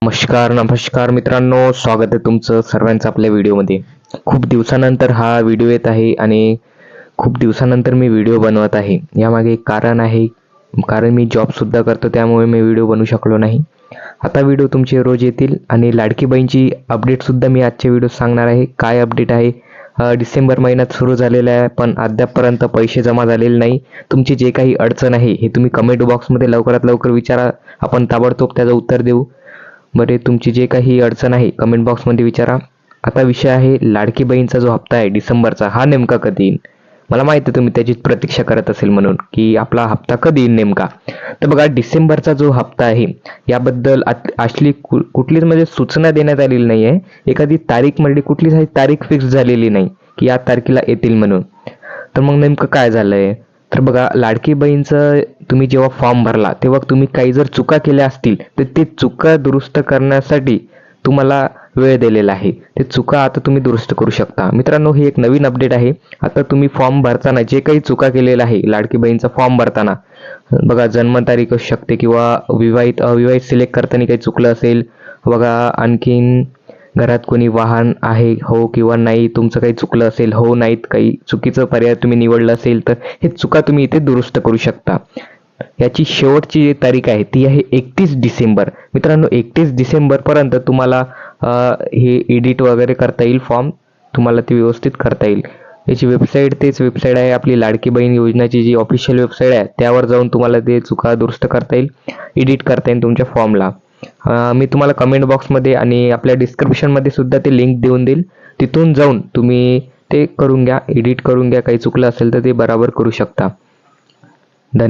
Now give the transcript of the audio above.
नमस्कार मित्रांनो, स्वागत आहे तुमचं सर्वांचं आपल्या व्हिडिओमध्ये. खूप दिवसानंतर हा व्हिडिओ येत आहे आणि खूप दिवसानंतर मी व्हिडिओ बनवत आहे. यामागे एक कारण आहे, कारण मी जॉबसुद्धा करतो, त्यामुळे मी व्हिडिओ बनवू शकलो नाही. आता व्हिडिओ तुमचे रोज येतील आणि लाडकी बहीणची अपडेटसुद्धा मी आजच्या व्हिडिओत सांगणार आहे. काय अपडेट आहे? डिसेंबर महिन्यात सुरू झालेला आहे, पण अद्यापपर्यंत पैसे जमा झालेले नाही. तुमची जे काही अडचण आहे हे तुम्ही कमेंट बॉक्समध्ये लवकरात लवकर विचारा, आपण ताबडतोब त्याचं उत्तर देऊ. बरे, तुमची जे काही अडचण आहे कमेंट बॉक्समध्ये विचारा. आता विषय आहे लाडकी बहीणचा जो हप्ता आहे डिसेंबरचा, हा नेमका कधी येईल? मला माहिती आहे तुम्ही त्याचीच प्रतीक्षा करत असेल म्हणून, की आपला हप्ता कधी येईल नेमका. तर बघा, डिसेंबरचा जो हप्ता आहे याबद्दल असली कुठलीच म्हणजे सूचना देण्यात आलेली नाही आहे. एखादी तारीख म्हणजे कुठलीच तारीख फिक्स झालेली नाही की या तारखेला येतील म्हणून. तर मग नेमकं काय झालंय? तर बघा, लाडकी बहीणचं तुम्ही जेव्हा फॉर्म भरला तेव्हा तुम्ही काही जर चुका केल्या असतील तर ते चुका दुरुस्त करण्यासाठी तुम्हाला वेळ दिलेला आहे. ते चुका आता तुम्ही दुरुस्त करू शकता. मित्रांनो, ही एक नवीन अपडेट आहे. आता तुम्ही फॉर्म भरताना जे काही चुका केलेला आहे लाडकी बहीणचा फॉर्म भरताना, बघा जन्मतारीख असू शकते किंवा विवाहित अविवाहित सिलेक्ट करताना काही चुकलं असेल, बघा आणखीन घरात कोणी वाहन आहे हो किंवा नाही, तुमचं काही चुकलं असेल हो नाहीत, काही चुकीचं पर्याय तुम्ही निवडलं असेल तर हे चुका तुम्ही इथे दुरुस्त करू शकता. याची शेवटची जी तारीख आहे ती आहे 31 डिसेंबर. मित्रांनो, 31 डिसेंबरपर्यंत तुम्हाला हे एडिट वगैरे करता येईल, फॉर्म तुम्हाला ते व्यवस्थित करता येईल. याची वेबसाईट तेच वेबसाईट आहे आपली लाडकी बहीण योजनाची जी ऑफिशियल वेबसाईट आहे, त्यावर जाऊन तुम्हाला ते चुका दुरुस्त करता येईल, एडिट करता येईल तुमच्या फॉर्मला. मी तुम्हाला कमेंट बॉक्समध्ये आणि आपल्या डिस्क्रिप्शनमध्ये सुद्धा ते लिंक देऊन देईल. तिथून जाऊन तुम्ही ते करून घ्या, एडिट करून घ्या. काही चुकलं असेल तर ते बरोबर करू शकता.